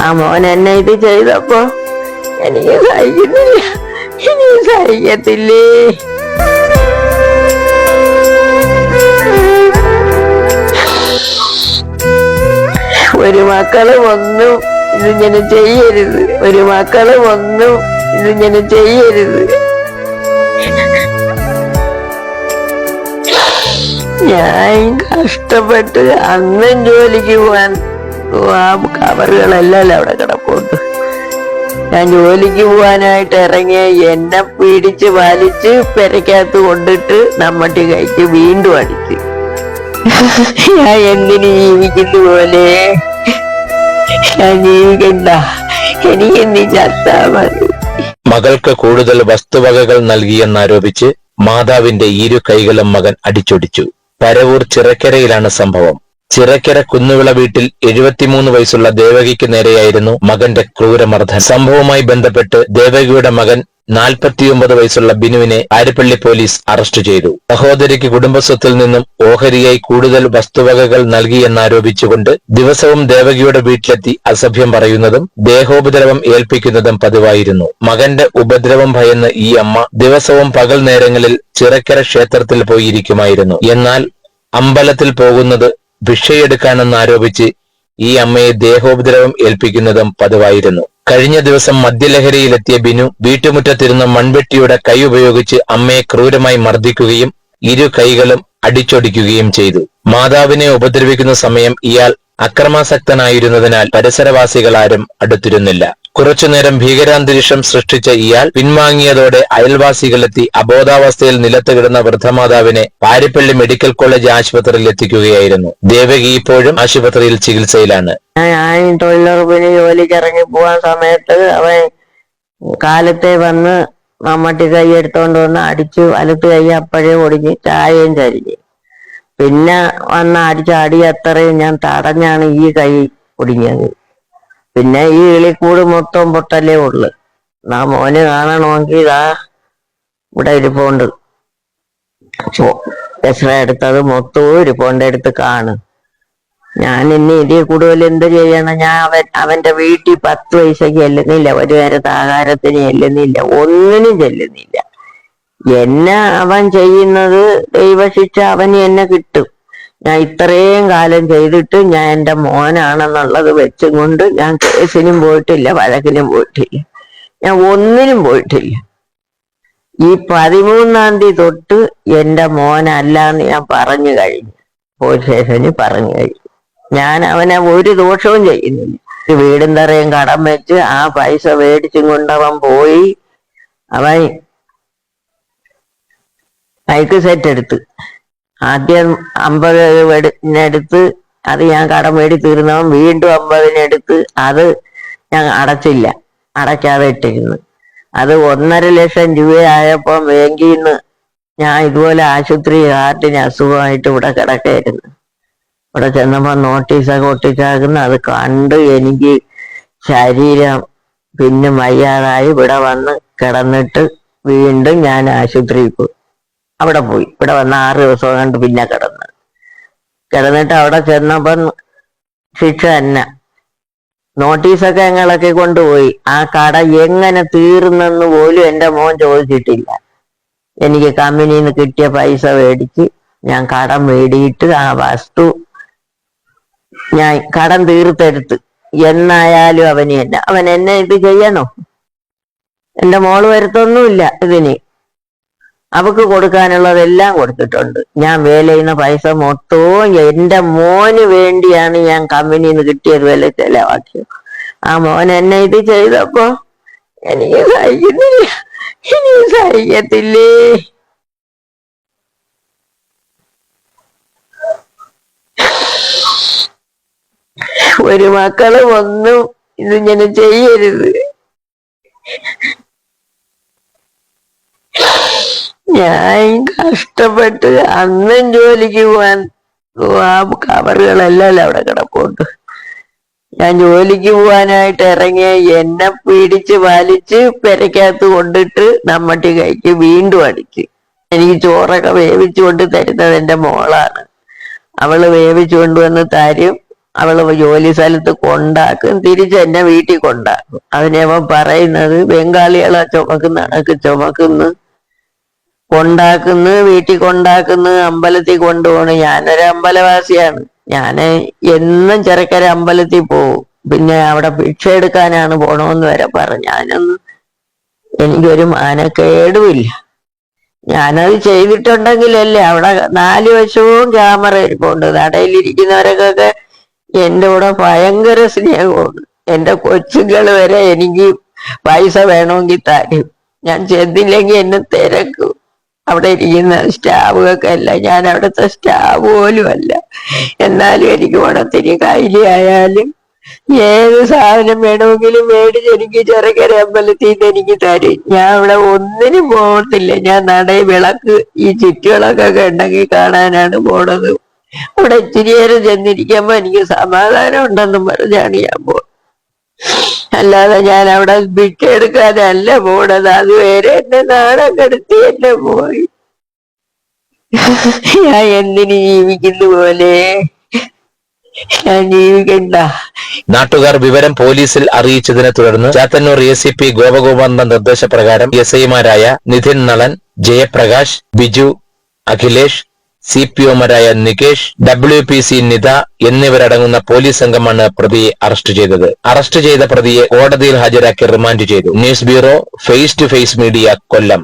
ആ മോൻ എന്നെ ഇത് ചെയ്തപ്പോ എനിക്ക് സഹിക്കുന്നില്ല, ഇനി സഹിക്കത്തില്ലേ. ഒരു മക്കളും ഒന്നും ഇതിങ്ങനെ ചെയ്യരുത്, ഒരു മക്കളും ഒന്നും ഇതിങ്ങനെ ചെയ്യരുത്. ഞാൻ കഷ്ടപ്പെട്ട് അന്നും ജോലിക്ക് പോവാൻ ആ കവറുകളെല്ലാം അവിടെ കിടപ്പുണ്ട്. ഞാൻ ജോലിക്ക് പോവാനായിട്ട് ഇറങ്ങിയ എന്നെ പിടിച്ച് വലിച്ച് പെരക്കകത്ത് കൊണ്ടിട്ട് നമ്മട്ടി കൈക്ക് വീണ്ടും അടിച്ച്. ഞാൻ എന്തിനു ജീവിക്കുന്ന പോലെ? ഞാൻ ജീവിക്കണ്ട, എനിക്ക് നീ ചത്താ മതി. മകൾക്ക് കൂടുതൽ വസ്തുവകകൾ നൽകിയെന്നാരോപിച്ച് മാതാവിന്റെ ഇരു കൈകളും മകൻ അടിച്ചൊടിച്ചു. പരവൂർ ചിറക്കരയിലാണ് സംഭവം. ചിറക്കര കുന്നുവിള വീട്ടിൽ 73 വയസ്സുള്ള ദേവകിക്ക് നേരെയായിരുന്നു മകന്റെ ക്രൂരമർദ്ദനം. സംഭവവുമായി ബന്ധപ്പെട്ട് ദേവകിയുടെ മകൻ 49 വയസ്സുള്ള ബിനുവിനെ പാരിപ്പള്ളി പോലീസ് അറസ്റ്റ് ചെയ്തു. സഹോദരിക്ക് കുടുംബസ്വത്തിൽ നിന്നും ഓഹരിയായി കൂടുതൽ വസ്തുവകകൾ നൽകിയെന്നാരോപിച്ചുകൊണ്ട് ദിവസവും ദേവകിയുടെ വീട്ടിലെത്തി അസഭ്യം പറയുന്നതും ദേഹോപദ്രവം ഏൽപ്പിക്കുന്നതും പതിവായിരുന്നു. മകന്റെ ഉപദ്രവം ഭയന്ന് ഈ അമ്മ ദിവസവും പകൽ നേരങ്ങളിൽ ചിറക്കര ക്ഷേത്രത്തിൽ പോയിരിക്കുമായിരുന്നു. എന്നാൽ അമ്പലത്തിൽ പോകുന്നത് ഭിക്ഷയെടുക്കാനെന്നാരോപിച്ച് ഈ അമ്മയെ ദേഹോപദ്രവം ഏൽപ്പിക്കുന്നതും പതിവായിരുന്നു. കഴിഞ്ഞ ദിവസം മദ്യലഹരിയിലെത്തിയ ബിനു വീട്ടുമുറ്റത്തിരുന്ന മൺവെട്ടിയുടെ കൈ ഉപയോഗിച്ച് അമ്മയെ ക്രൂരമായി മർദ്ദിക്കുകയും ഇരു കൈകളും അടിച്ചൊടിക്കുകയും ചെയ്തു. മാതാവിനെ ഉപദ്രവിക്കുന്ന സമയം ഇയാൾ അക്രമാസക്തനായിരുന്നതിനാൽ പരിസരവാസികളാരും അടുത്തിരുന്നില്ല. കുറച്ചുനേരം ഭീകരാന്തരീക്ഷം സൃഷ്ടിച്ച ഇയാൾ പിൻവാങ്ങിയതോടെ അയൽവാസികളെത്തി അബോധാവസ്ഥയിൽ നിലത്ത് കിടന്ന വൃദ്ധമാതാവിനെ പാരിപ്പള്ളി മെഡിക്കൽ കോളേജ് ആശുപത്രിയിൽ എത്തിക്കുകയായിരുന്നു. ദേവകി ഇപ്പോഴും ആശുപത്രിയിൽ ചികിത്സയിലാണ്. ഞാൻ തൊഴിലുറപ്പിന് ജോലിക്ക് ഇറങ്ങി പോവാൻ സമയത്ത് അവൻ കാലത്തെ വന്ന് മമ്മട്ടി കൈ എടുത്തോണ്ട് വന്ന് അടിച്ചു. വലത്ത് കൈ അപ്പോഴേ ഒടിഞ്ഞ് ചായയും ചരിഞ്ഞ്. പിന്നെ വന്ന് അടിച്ച അടി അത്രയും ഞാൻ തടഞ്ഞാണ് ഈ കൈ ഒടിഞ്ഞത്. പിന്നെ ഈ ഇളിക്കൂട് മൊത്തം പൊട്ടല്ലേ ഉള്ളു. നാ മോന് കാണണമെങ്കിൽ ഇതാ ഇവിടെ ഇരിപ്പുണ്ട്. എക്സ്റേ എടുത്തത് മൊത്തവും ഇരിപ്പുണ്ട്, എടുത്ത് കാണും. ഞാൻ ഇനി ഇതിൽ കൂടുതൽ എന്ത് ചെയ്യണം? ഞാൻ അവന്റെ വീട്ടിൽ 10 പൈസക്ക് ചെല്ലുന്നില്ല, ഒരു നേരത്തെ ആഹാരത്തിന് ചെല്ലുന്നില്ല, ഒന്നിനും ചെല്ലുന്നില്ല. എന്നെ അവൻ ചെയ്യുന്നത് ദൈവശിക്ഷ അവന് എന്നെ കിട്ടും. ഞാൻ ഇത്രയും കാലം ചെയ്തിട്ട് ഞാൻ എൻ്റെ മോനാണെന്നുള്ളത് വെച്ചും കൊണ്ട് ഞാൻ കേസിനും പോയിട്ടില്ല, വഴക്കിനും പോയിട്ടില്ല, ഞാൻ ഒന്നിനും പോയിട്ടില്ല. ഈ 13-ാം തീയതി തൊട്ട് എൻ്റെ മോനല്ലാന്ന് ഞാൻ പറഞ്ഞു കഴിഞ്ഞു, പോലീസ് സ്റ്റേഷനിൽ പറഞ്ഞു കഴിഞ്ഞു. ഞാൻ അവനെ ഒരു ദോഷവും ചെയ്യുന്നില്ല. വീടും തറയും കടം വെച്ച് ആ പൈസ മേടിച്ചും കൊണ്ടവൻ പോയി. അവൻ ബൈക്ക് സെറ്റ് എടുത്ത് ആദ്യം 50 അത് ഞാൻ കടം മേടി തീർന്നവൻ വീണ്ടും 50 അത് ഞാൻ അടച്ചില്ല, അടയ്ക്കാതെ ഇട്ടിരുന്നു. അത് 1.5 ലക്ഷം രൂപയായപ്പോൾ ബാങ്കിൽ നിന്ന് ഞാൻ ഇതുപോലെ ആശുപത്രി ഹാർട്ടിന് അസുഖമായിട്ട് ഇവിടെ കിടക്കായിരുന്നു. ഇവിടെ ചെന്നപ്പോൾ നോട്ടീസൊക്കെ ഒട്ടിച്ചാക്കുന്നു. അത് കണ്ട് എനിക്ക് ശരീരം പിന്നെ വയ്യാതായി ഇവിടെ വന്ന് കിടന്നിട്ട് വീണ്ടും ഞാൻ ആശുപത്രിയിൽ പോയി. അവിടെ പോയി ഇവിടെ വന്ന് 6 ദിവസം കണ്ട് പിന്നെ കിടന്നിട്ട് അവിടെ ചെന്നപ്പം ശിക്ഷ തന്നെ. നോട്ടീസൊക്കെ ഞങ്ങളൊക്കെ കൊണ്ടുപോയി. ആ കട എങ്ങനെ തീർന്നെന്ന് പോലും എൻ്റെ മോൻ ചോദിച്ചിട്ടില്ല. എനിക്ക് കമ്പനിയിൽ നിന്ന് കിട്ടിയ പൈസ മേടിച്ച് ഞാൻ കടം മേടിയിട്ട് ആ വസ്തു ഞാൻ കടം തീർത്തെടുത്ത്. എന്നായാലും അവൻ എന്നെ ഇത് ചെയ്യണോ? എൻ്റെ മോള് വരുത്തൊന്നുമില്ല ഇതിന്. അവക്ക് കൊടുക്കാനുള്ളതെല്ലാം കൊടുത്തിട്ടുണ്ട്. ഞാൻ വേല ചെയ്യുന്ന പൈസ മൊത്തവും എൻ്റെ മോന് വേണ്ടിയാണ് ഞാൻ കമ്പനിയിൽ നിന്ന് കിട്ടിയത് വില ചെലവാക്കിയത്. ആ മോൻ എന്നെ ഇത് ചെയ്തപ്പോ എനിക്ക് സഹിക്കുന്നില്ല, ഇനി സഹിക്കത്തില്ലേ. ഒരു മക്കളും ഒന്നും ഇതിങ്ങനെ ചെയ്യരുത്. ഞാൻ കഷ്ടപ്പെട്ട് അന്നും ജോലിക്ക് പോവാൻ ആ കവറുകളെല്ലാം അവിടെ കിടപ്പുണ്ട്. ഞാൻ ജോലിക്ക് പോവാനായിട്ട് ഇറങ്ങിയ എന്നെ പിടിച്ച് വലിച്ച് പെരക്കകത്ത് കൊണ്ടിട്ട് നമ്മട്ടി കൈക്ക് വീണ്ടും അടിച്ച്. എനിക്ക് ചോറൊക്കെ വേവിച്ചു കൊണ്ട് തരുന്നത് എൻ്റെ മോളാണ്. അവള് വേവിച്ചു കൊണ്ടുവന്ന് തരും. അവള് ജോലി സ്ഥലത്ത് കൊണ്ടാക്കും, തിരിച്ച് എന്നെ വീട്ടിൽ കൊണ്ടാക്കും. അതിനവൻ പറയുന്നത് ബംഗാളികളെ ചുമക്കുന്ന കണക്ക് ചുമക്കുന്നു, കൊണ്ടാക്കുന്നു, വീട്ടിൽ കൊണ്ടാക്കുന്നു, അമ്പലത്തിൽ കൊണ്ടുപോകണം. ഞാനൊരു അമ്പലവാസിയാണ്. ഞാന് എന്നും ചെറുക്കര അമ്പലത്തിൽ പോവും. പിന്നെ അവിടെ ഭിക്ഷ എടുക്കാനാണ് പോണോന്ന് വരെ പറഞ്ഞു. എനിക്കൊരു മാനക്കേടുമില്ല. ഞാനത് ചെയ്തിട്ടുണ്ടെങ്കിലല്ലേ. അവിടെ 4 വശവും ക്യാമറ ഇരിപ്പുണ്ട്. നടയിലിരിക്കുന്നവരൊക്കെ എന്റെ കൂടെ ഭയങ്കര സ്നേഹമാണ്. എന്റെ കൊച്ചുങ്ങൾ വരെ എനിക്ക് പൈസ വേണമെങ്കിൽ തരും. ഞാൻ ചെന്നില്ലെങ്കിൽ എന്നെ തിരക്കും. അവിടെ ഇരിക്കുന്ന സ്റ്റാഫുകൾക്കല്ല, ഞാൻ അവിടുത്തെ സ്റ്റാഫ് പോലും അല്ല. എന്നാലും എനിക്ക് ഓണത്തിന് കൈലിയായാലും ഏത് സാധനം വേണമെങ്കിലും മേടിച്ച് എനിക്ക് ചെറുക്കര അമ്പലത്തിൽ നിന്ന് എനിക്ക് തരും. ഞാൻ അവിടെ ഒന്നിനും പോകത്തില്ല. ഞാൻ നടയിൽ വിളക്ക്, ഈ ചുറ്റുവിളക്കൊക്കെ ഉണ്ടെങ്കിൽ കാണാനാണ് പോണത്. അവിടെ ഇച്ചിരി നേരം ചെന്നിരിക്കുമ്പോ എനിക്ക് സമാധാനം ഉണ്ടെന്നും പറഞ്ഞാണ് ഞാൻ പോകുന്നത്. അല്ലാതെ ഞാൻ അവിടെ ഭിക്ഷ എടുക്കാനല്ല പോണത്. അതുവരെ എന്നെ നാണം കെടുത്തി എന്നെ പോയി. ഞാൻ എന്തിന് ജീവിക്കുന്ന പോലെ ഞാൻ ജീവിക്കണ്ട. നാട്ടുകാർ വിവരം പോലീസിൽ അറിയിച്ചതിനെ തുടർന്ന് ചാത്തന്നൂർ ACP ഗോപകുമാറിന്റെ നിർദ്ദേശപ്രകാരം SI-മാരായ നിതിൻ നളൻ, ജയപ്രകാശ്, ബിജു, അഖിലേഷ്, CPO-മാരായ നികേഷ്, WPC നിത എന്നിവരടങ്ങുന്ന പോലീസ് സംഘമാണ് പ്രതിയെ അറസ്റ്റ് ചെയ്തത്. അറസ്റ്റ് ചെയ്ത പ്രതിയെ കോടതിയിൽ ഹാജരാക്കി റിമാൻഡ് ചെയ്തു. News bureau, face to face media, Kollam.